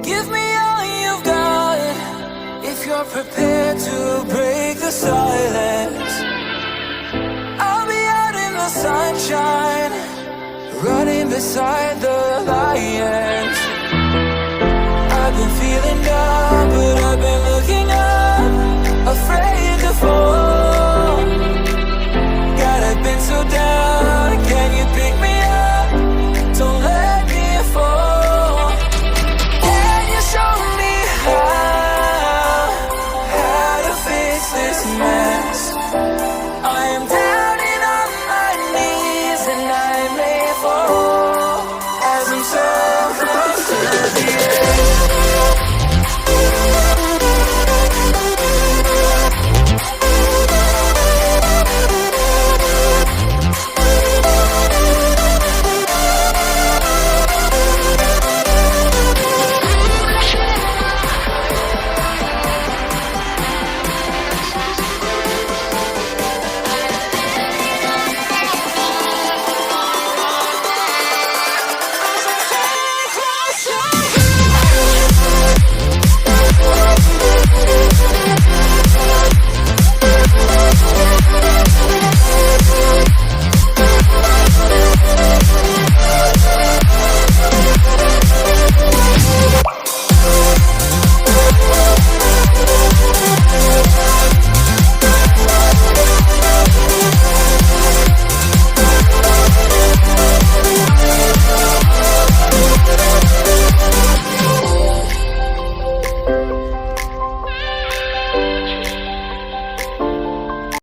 Give me all you've got if you're prepared to break the silence. I'll be out in the sunshine, running beside the lions. I've been feeling down,